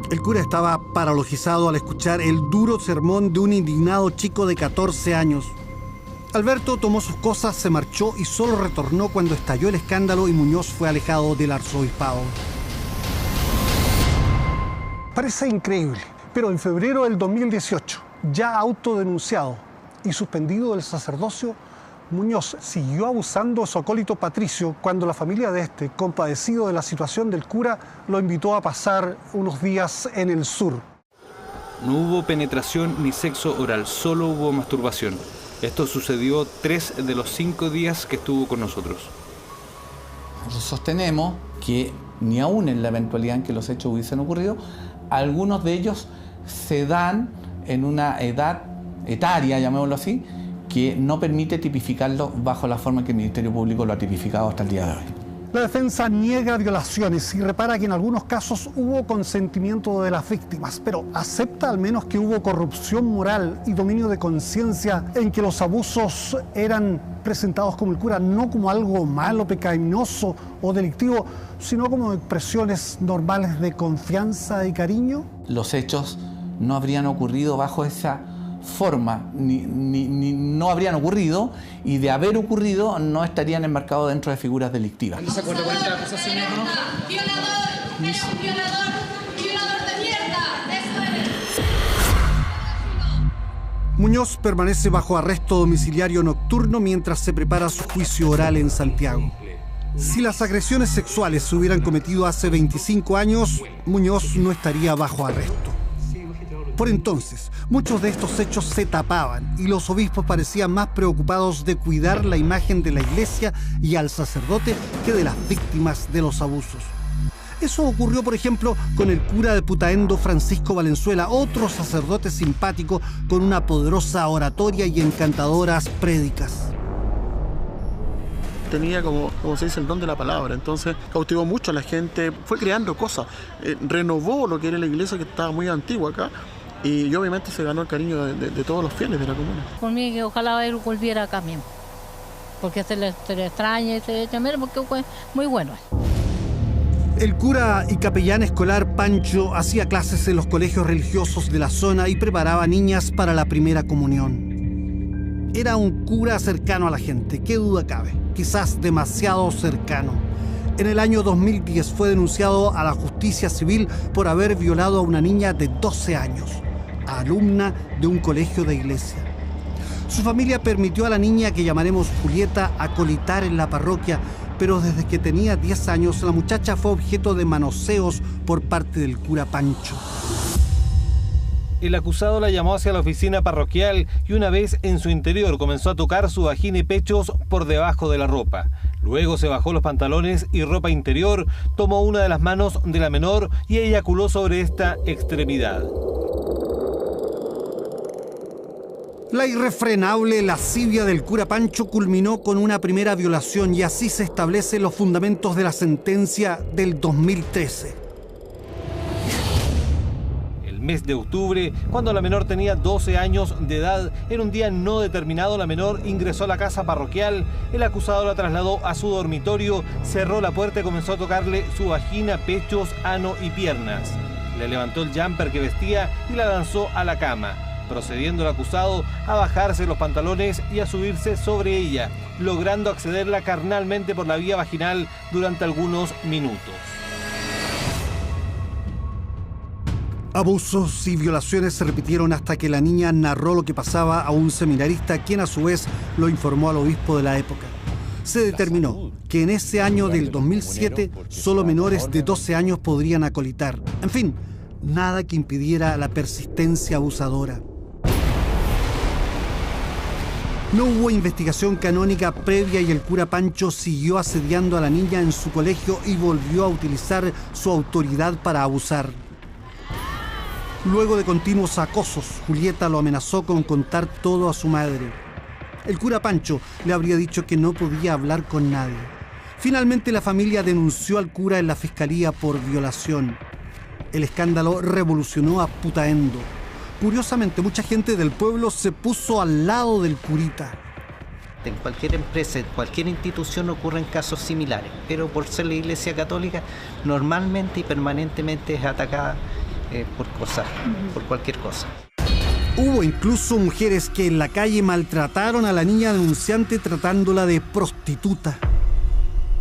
El cura estaba paralizado al escuchar el duro sermón de un indignado chico de 14 años. Alberto tomó sus cosas, se marchó y solo retornó cuando estalló el escándalo y Muñoz fue alejado del arzobispado. Parece increíble, pero en febrero del 2018, ya autodenunciado y suspendido del sacerdocio, Muñoz siguió abusando de su acólito Patricio cuando la familia de este, compadecido de la situación del cura, lo invitó a pasar unos días en el sur. No hubo penetración ni sexo oral, solo hubo masturbación. Esto sucedió 3 de los 5 días que estuvo con nosotros. Sostenemos que ni aún en la eventualidad en que los hechos hubiesen ocurrido, algunos de ellos se dan en una edad etaria, llamémoslo así, que no permite tipificarlo bajo la forma en que el Ministerio Público lo ha tipificado hasta el día de hoy. La defensa niega violaciones y repara que en algunos casos hubo consentimiento de las víctimas, pero acepta al menos que hubo corrupción moral y dominio de conciencia en que los abusos eran presentados como el cura no como algo malo, pecaminoso o delictivo, sino como expresiones normales de confianza y cariño. Los hechos no habrían ocurrido bajo esa forma, no habrían ocurrido, y de haber ocurrido no estarían enmarcados dentro de figuras delictivas. ¿No se acuerda con esta acusación? Violador, eres un violador de mierda, eso eres. Muñoz permanece bajo arresto domiciliario nocturno mientras se prepara su juicio oral en Santiago. Si las agresiones sexuales se hubieran cometido hace 25 años, Muñoz no estaría bajo arresto. Por entonces, muchos de estos hechos se tapaban y los obispos parecían más preocupados de cuidar la imagen de la iglesia y al sacerdote que de las víctimas de los abusos. Eso ocurrió, por ejemplo, con el cura de Putaendo, Francisco Valenzuela, otro sacerdote simpático con una poderosa oratoria y encantadoras prédicas. Tenía, como se dice, el don de la palabra, entonces cautivó mucho a la gente, fue creando cosas, renovó lo que era la iglesia que estaba muy antigua acá, y obviamente se ganó el cariño de todos los fieles de la comuna. Por mí que ojalá él volviera acá mismo, porque se le extraña y se echa menos, porque fue muy bueno. El cura y capellán escolar Pancho hacía clases en los colegios religiosos de la zona y preparaba niñas para la primera comunión. Era un cura cercano a la gente, qué duda cabe, quizás demasiado cercano. En el año 2010 fue denunciado a la justicia civil por haber violado a una niña de 12 años. alumna de un colegio de iglesia. Su familia permitió a la niña, que llamaremos Julieta, acolitar en la parroquia, pero desde que tenía 10 años la muchacha fue objeto de manoseos por parte del cura Pancho. El acusado la llamó hacia la oficina parroquial y una vez en su interior comenzó a tocar su vagina y pechos por debajo de la ropa. Luego se bajó los pantalones y ropa interior, tomó una de las manos de la menor y eyaculó sobre esta extremidad. La irrefrenable lascivia del cura Pancho culminó con una primera violación y así se establecen los fundamentos de la sentencia del 2013. Mes de octubre, cuando la menor tenía 12 años de edad, en un día no determinado, la menor ingresó a la casa parroquial. El acusado la trasladó a su dormitorio, cerró la puerta y comenzó a tocarle su vagina, pechos, ano y piernas. Le levantó el jumper que vestía y la lanzó a la cama, procediendo el acusado a bajarse los pantalones y a subirse sobre ella, logrando accederla carnalmente por la vía vaginal durante algunos minutos. Abusos y violaciones se repitieron hasta que la niña narró lo que pasaba a un seminarista, quien a su vez lo informó al obispo de la época. Se determinó que en ese año del 2007 solo menores de 12 años podrían acolitar. En fin, nada que impidiera la persistencia abusadora. No hubo investigación canónica previa y el cura Pancho siguió asediando a la niña en su colegio y volvió a utilizar su autoridad para abusar. Luego de continuos acosos, Julieta lo amenazó con contar todo a su madre. El cura Pancho le habría dicho que no podía hablar con nadie. Finalmente la familia denunció al cura en la fiscalía por violación. El escándalo revolucionó a Putaendo. Curiosamente, mucha gente del pueblo se puso al lado del curita. En cualquier empresa, en cualquier institución ocurren casos similares, pero por ser la Iglesia Católica, normalmente y permanentemente es atacada por cosas, por cualquier cosa. Hubo incluso mujeres que en la calle maltrataron a la niña denunciante tratándola de prostituta.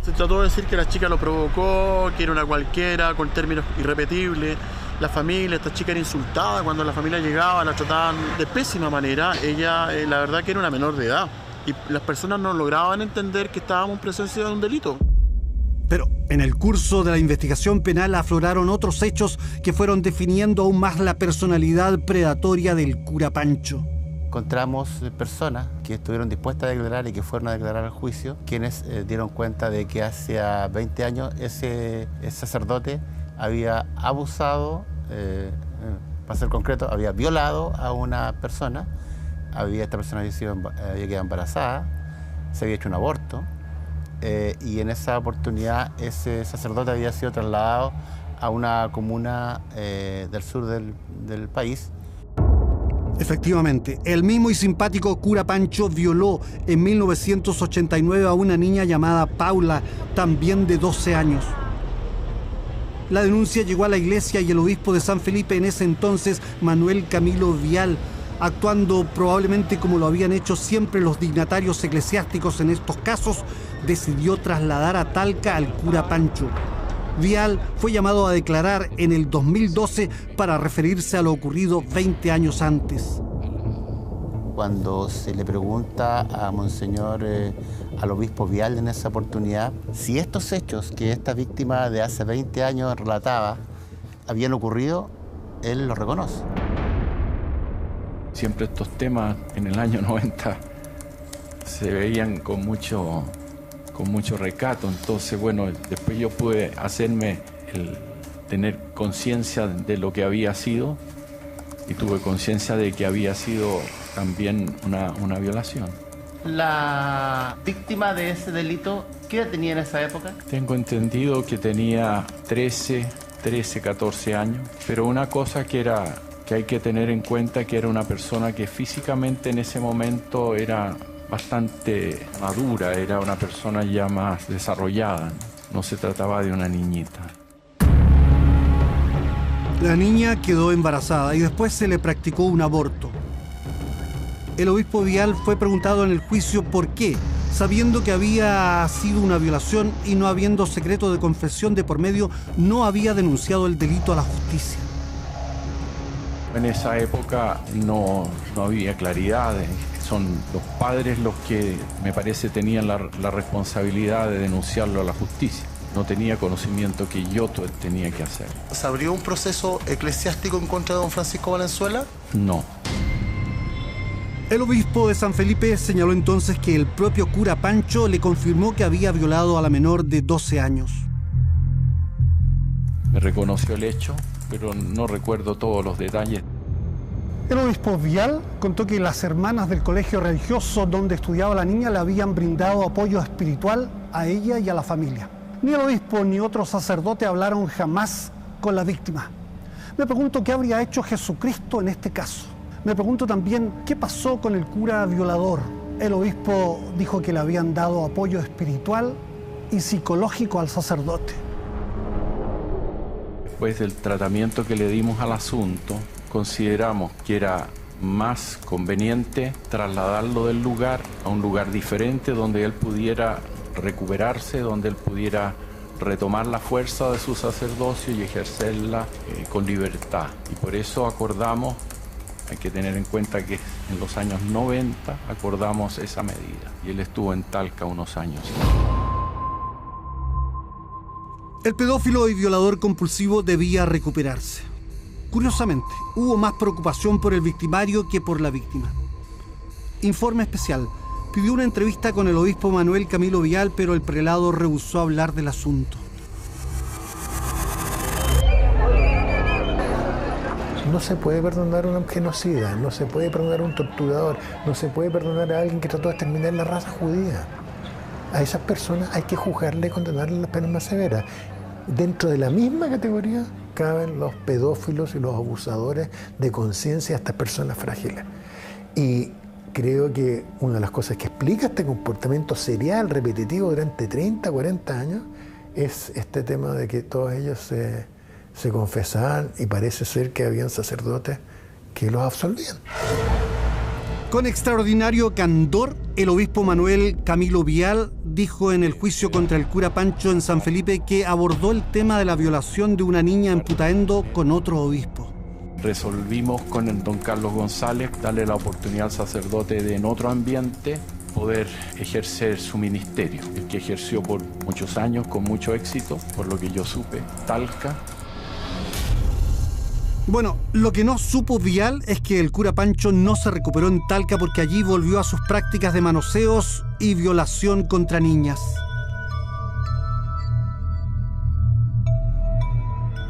Se trató de decir que la chica lo provocó, que era una cualquiera, con términos irrepetibles. La familia, esta chica era insultada cuando la familia llegaba, la trataban de pésima manera. Ella, la verdad que era una menor de edad. Y las personas no lograban entender que estábamos en presencia de un delito. Pero en el curso de la investigación penal afloraron otros hechos que fueron definiendo aún más la personalidad predatoria del cura Pancho. Encontramos personas que estuvieron dispuestas a declarar y que fueron a declarar al juicio, quienes dieron cuenta de que hace 20 años ese sacerdote había abusado, para ser concreto, había violado a una persona, esta persona había quedado embarazada, se había hecho un aborto, y en esa oportunidad ese sacerdote había sido trasladado a una comuna del sur del país. Efectivamente, el mismo y simpático cura Pancho violó en 1989 a una niña llamada Paula, también de 12 años. La denuncia llegó a la iglesia y el obispo de San Felipe en ese entonces, Manuel Camilo Vial, actuando probablemente como lo habían hecho siempre los dignatarios eclesiásticos en estos casos, decidió trasladar a Talca al cura Pancho. Vial fue llamado a declarar en el 2012 para referirse a lo ocurrido 20 años antes. Cuando se le pregunta a Monseñor, al obispo Vial en esa oportunidad, si estos hechos que esta víctima de hace 20 años relataba habían ocurrido, él los reconoce. Siempre estos temas en el año 90 se veían con mucho recato, entonces bueno, después yo pude tener conciencia de lo que había sido y tuve conciencia de que había sido también una violación. La víctima de ese delito, ¿qué edad tenía en esa época? Tengo entendido que tenía 13, 14 años, pero una cosa que hay que tener en cuenta que era una persona que físicamente en ese momento era bastante madura, era una persona ya más desarrollada, no se trataba de una niñita. La niña quedó embarazada y después se le practicó un aborto. El obispo Vial fue preguntado en el juicio por qué, sabiendo que había sido una violación y no habiendo secreto de confesión de por medio, no había denunciado el delito a la justicia. En esa época no había claridad. Son los padres los que, me parece, tenían la responsabilidad de denunciarlo a la justicia. No tenía conocimiento que yo tenía que hacer. ¿Se abrió un proceso eclesiástico en contra de don Francisco Valenzuela? No. El obispo de San Felipe señaló entonces que el propio cura Pancho le confirmó que había violado a la menor de 12 años. Me reconoció el hecho, pero no recuerdo todos los detalles. El obispo Vial contó que las hermanas del colegio religioso donde estudiaba la niña le habían brindado apoyo espiritual a ella y a la familia. Ni el obispo ni otro sacerdote hablaron jamás con la víctima. Me pregunto qué habría hecho Jesucristo en este caso. Me pregunto también qué pasó con el cura violador. El obispo dijo que le habían dado apoyo espiritual y psicológico al sacerdote. Después del tratamiento que le dimos al asunto, consideramos que era más conveniente trasladarlo del lugar a un lugar diferente donde él pudiera recuperarse, donde él pudiera retomar la fuerza de su sacerdocio y ejercerla con libertad. Y por eso acordamos, hay que tener en cuenta que en los años 90 acordamos esa medida. Y él estuvo en Talca unos años. El pedófilo y violador compulsivo debía recuperarse. Curiosamente, hubo más preocupación por el victimario que por la víctima. Informe especial. Pidió una entrevista con el obispo Manuel Camilo Vial, pero el prelado rehusó hablar del asunto. No se puede perdonar a un genocida, no se puede perdonar a un torturador, no se puede perdonar a alguien que trató de exterminar la raza judía. A esas personas hay que juzgarle y condenarle las penas más severas. Dentro de la misma categoría caben los pedófilos y los abusadores de conciencia a estas personas frágiles. Y creo que una de las cosas que explica este comportamiento serial, repetitivo durante 30, 40 años, es este tema de que todos ellos se confesaban y parece ser que habían sacerdotes que los absolvían. Con extraordinario candor, el obispo Manuel Camilo Vial dijo en el juicio contra el cura Pancho en San Felipe que abordó el tema de la violación de una niña en Putaendo con otro obispo. Resolvimos con el don Carlos González darle la oportunidad al sacerdote de en otro ambiente poder ejercer su ministerio, el que ejerció por muchos años con mucho éxito, por lo que yo supe, Talca. Bueno, lo que no supo Vial es que el cura Pancho no se recuperó en Talca porque allí volvió a sus prácticas de manoseos y violación contra niñas.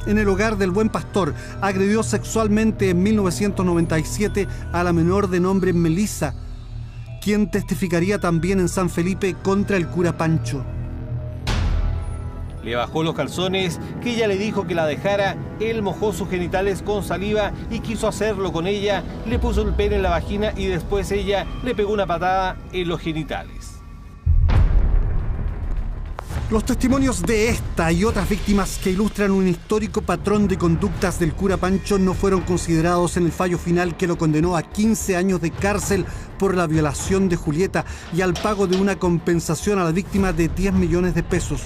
En el hogar del Buen Pastor, agredió sexualmente en 1997 a la menor de nombre Melissa, quien testificaría también en San Felipe contra el cura Pancho. Le bajó los calzones, que ella le dijo que la dejara, él mojó sus genitales con saliva y quiso hacerlo con ella, le puso el pene en la vagina y después ella le pegó una patada en los genitales. Los testimonios de esta y otras víctimas que ilustran un histórico patrón de conductas del cura Pancho no fueron considerados en el fallo final que lo condenó a 15 años de cárcel por la violación de Julieta y al pago de una compensación a la víctima de 10 millones de pesos.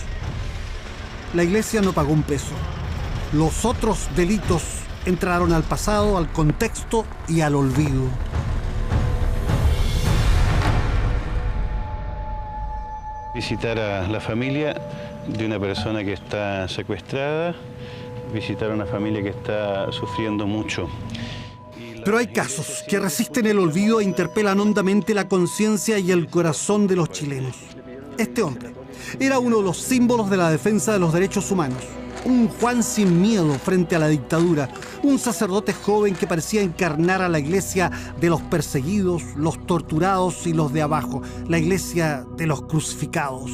La iglesia no pagó un peso. Los otros delitos entraron al pasado, al contexto y al olvido. Visitar a la familia de una persona que está secuestrada, visitar a una familia que está sufriendo mucho. Pero hay casos que resisten el olvido e interpelan hondamente la conciencia y el corazón de los chilenos. Este hombre era uno de los símbolos de la defensa de los derechos humanos. Un Juan sin miedo frente a la dictadura. Un sacerdote joven que parecía encarnar a la iglesia de los perseguidos, los torturados y los de abajo. La iglesia de los crucificados.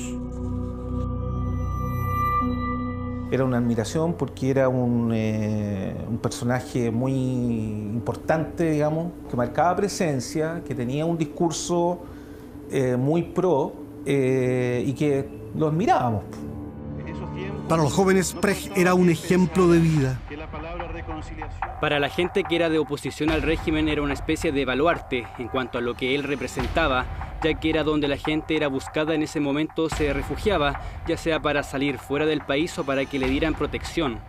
Era una admiración porque era un personaje muy importante, digamos, que marcaba presencia, que tenía un discurso muy pro y que lo admirábamos. Para los jóvenes, Precht era un ejemplo de vida. Para la gente que era de oposición al régimen era una especie de baluarte en cuanto a lo que él representaba, ya que era donde la gente era buscada en ese momento, se refugiaba, ya sea para salir fuera del país o para que le dieran protección.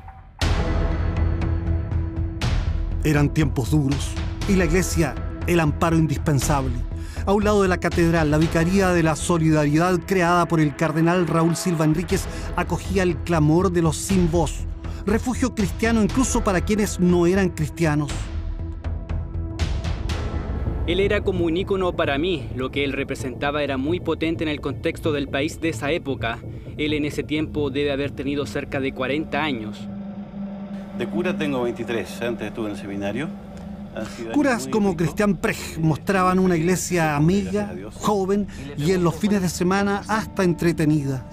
Eran tiempos duros y la iglesia el amparo indispensable. A un lado de la catedral, la Vicaría de la Solidaridad, creada por el cardenal Raúl Silva Enríquez, acogía el clamor de los sin voz, refugio cristiano incluso para quienes no eran cristianos. Él era como un ícono para mí. Lo que él representaba era muy potente en el contexto del país de esa época. Él en ese tiempo debe haber tenido cerca de 40 años. De cura tengo 23, antes estuve en el seminario. Curas como Cristian Prech mostraban una iglesia amiga, joven y en los fines de semana hasta entretenida.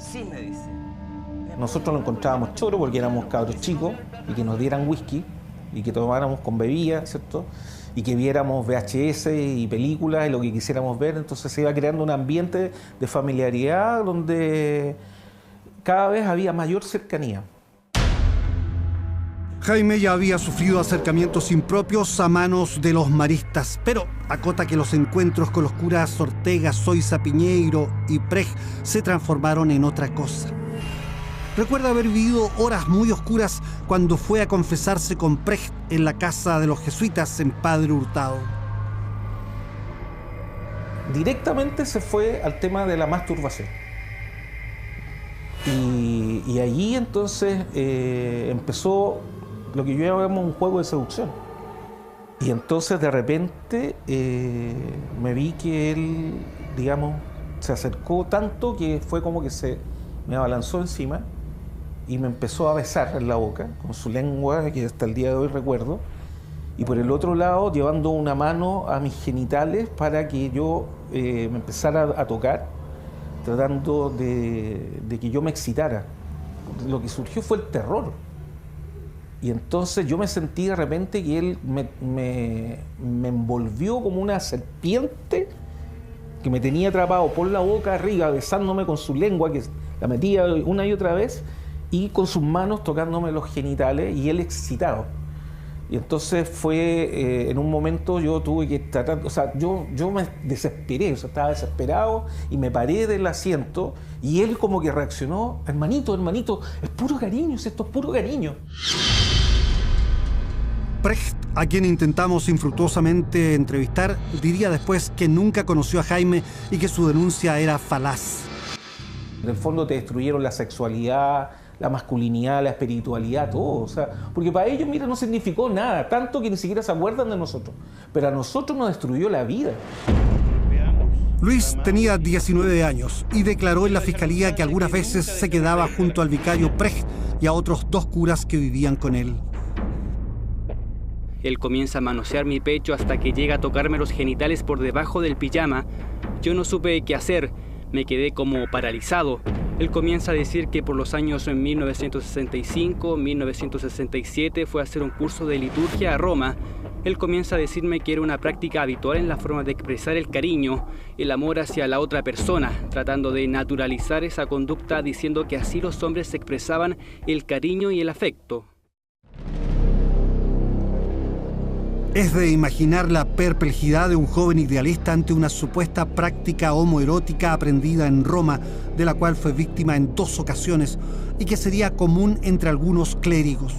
Nosotros lo encontrábamos choro porque éramos cabros chicos y que nos dieran whisky y que tomáramos con bebida, ¿cierto? Y que viéramos VHS y películas y lo que quisiéramos ver. Entonces se iba creando un ambiente de familiaridad donde cada vez había mayor cercanía. Jaime ya había sufrido acercamientos impropios a manos de los maristas, pero acota que los encuentros con los curas Ortega, Soiza, Piñeiro y Prech se transformaron en otra cosa. Recuerda haber vivido horas muy oscuras cuando fue a confesarse con Prech en la casa de los jesuitas en Padre Hurtado. Directamente se fue al tema de la masturbación. Y allí entonces empezó lo que yo llamo un juego de seducción. Y entonces de repente me vi que él, digamos, se acercó tanto que fue como que se me abalanzó encima y me empezó a besar en la boca con su lengua, que hasta el día de hoy recuerdo, y por el otro lado llevando una mano a mis genitales para que yo me empezara a tocar, tratando de que yo me excitara. Lo que surgió fue el terror. Y entonces yo me sentí de repente que él me envolvió como una serpiente que me tenía atrapado por la boca arriba, besándome con su lengua, que la metía una y otra vez, y con sus manos tocándome los genitales, y él excitado. Y entonces fue, en un momento yo tuve que tratar, o sea, yo me desesperé, o sea, estaba desesperado, y me paré del asiento, y él como que reaccionó: hermanito, es puro cariño, esto es puro cariño. Prech, a quien intentamos infructuosamente entrevistar, diría después que nunca conoció a Jaime y que su denuncia era falaz. En el fondo te destruyeron la sexualidad, la masculinidad, la espiritualidad, todo. O sea, porque para ellos, mira, no significó nada, tanto que ni siquiera se acuerdan de nosotros. Pero a nosotros nos destruyó la vida. Luis tenía 19 años y declaró en la fiscalía que algunas veces se quedaba junto al vicario Prech y a otros 2 curas que vivían con él. Él comienza a manosear mi pecho hasta que llega a tocarme los genitales por debajo del pijama. Yo no supe qué hacer, me quedé como paralizado. Él comienza a decir que por los años 1965, 1967 fue a hacer un curso de liturgia a Roma. Él comienza a decirme que era una práctica habitual en la forma de expresar el cariño, el amor hacia la otra persona, tratando de naturalizar esa conducta, diciendo que así los hombres expresaban el cariño y el afecto. Es de imaginar la perplejidad de un joven idealista ante una supuesta práctica homoerótica aprendida en Roma, de la cual fue víctima en 2 ocasiones y que sería común entre algunos clérigos.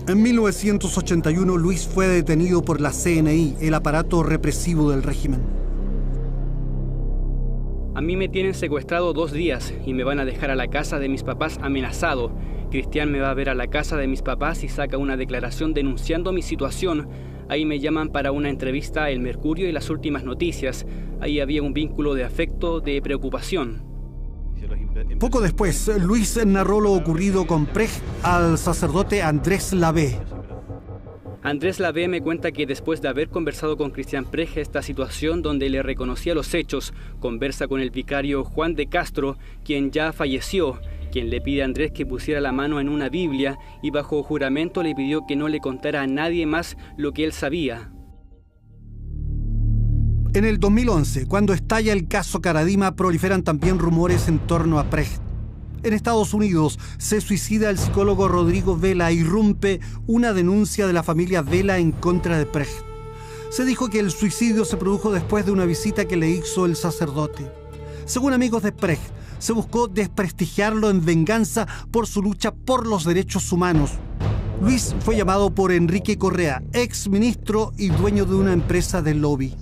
En 1981, Luis fue detenido por la CNI, el aparato represivo del régimen. A mí me tienen secuestrado 2 días y me van a dejar a la casa de mis papás amenazado. Cristian me va a ver a la casa de mis papás y saca una declaración denunciando mi situación. Ahí me llaman para una entrevista a El Mercurio y Las Últimas Noticias. Ahí había un vínculo de afecto, de preocupación. Poco después, Luis narró lo ocurrido con Prech al sacerdote Andrés Lavé. Andrés Lavé me cuenta que después de haber conversado con Cristian Prech esta situación donde le reconocía los hechos, conversa con el vicario Juan de Castro, quien ya falleció, quien le pide a Andrés que pusiera la mano en una Biblia y bajo juramento le pidió que no le contara a nadie más lo que él sabía. En el 2011, cuando estalla el caso Caradima, proliferan también rumores en torno a Prech. En Estados Unidos se suicida el psicólogo Rodrigo Vela e irrumpe una denuncia de la familia Vela en contra de Prech. Se dijo que el suicidio se produjo después de una visita que le hizo el sacerdote. Según amigos de Prech, se buscó desprestigiarlo en venganza por su lucha por los derechos humanos. Luis fue llamado por Enrique Correa, ex ministro y dueño de una empresa de lobby.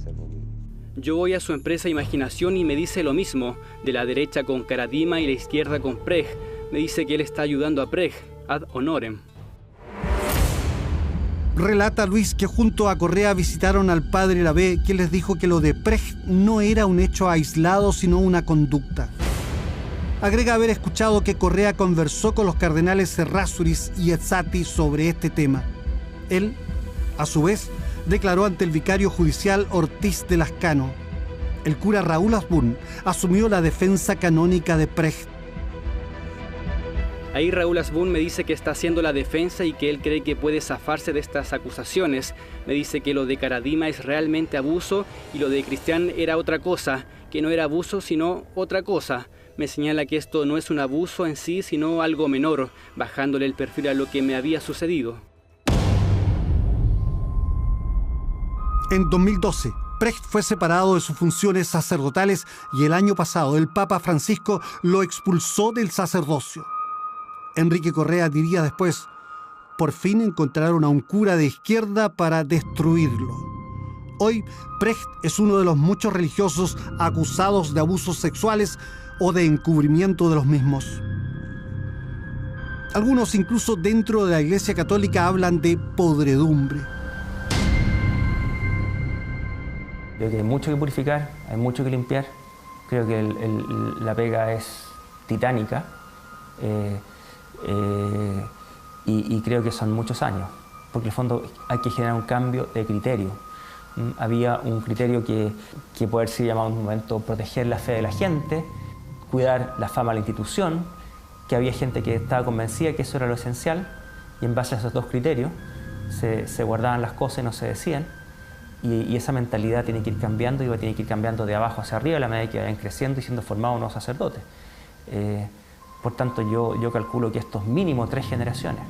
Yo voy a su empresa Imaginación y me dice lo mismo, de la derecha con Caradima y la izquierda con Prej. Me dice que él está ayudando a Prej, ad honorem. Relata Luis que junto a Correa visitaron al padre Lavé, quien les dijo que lo de Prej no era un hecho aislado, sino una conducta. Agrega haber escuchado que Correa conversó con los cardenales Errázuriz y Ezzati sobre este tema. Él, a su vez, declaró ante el vicario judicial Ortiz de Lascano. El cura Raúl Asbun asumió la defensa canónica de Prej. Ahí Raúl Asbun me dice que está haciendo la defensa y que él cree que puede zafarse de estas acusaciones. Me dice que lo de Caradima es realmente abuso y lo de Cristian era otra cosa, que no era abuso sino otra cosa. Me señala que esto no es un abuso en sí, sino algo menor, bajándole el perfil a lo que me había sucedido. En 2012, Prej fue separado de sus funciones sacerdotales y el año pasado el Papa Francisco lo expulsó del sacerdocio. Enrique Correa diría después: por fin encontraron a un cura de izquierda para destruirlo. Hoy, Prej es uno de los muchos religiosos acusados de abusos sexuales o de encubrimiento de los mismos. Algunos, incluso dentro de la Iglesia Católica, hablan de podredumbre. Creo que hay mucho que purificar, hay mucho que limpiar. Creo que la pega es titánica y creo que son muchos años, porque en el fondo hay que generar un cambio de criterio. Había un criterio que puede ser llamado en un momento proteger la fe de la gente, cuidar la fama de la institución, que había gente que estaba convencida que eso era lo esencial y en base a esos dos criterios se guardaban las cosas y no se decían. Y esa mentalidad tiene que ir cambiando y tiene que ir cambiando de abajo hacia arriba a la medida que vayan creciendo y siendo formados nuevos sacerdotes. Por tanto, yo calculo que estos mínimo 3 generaciones.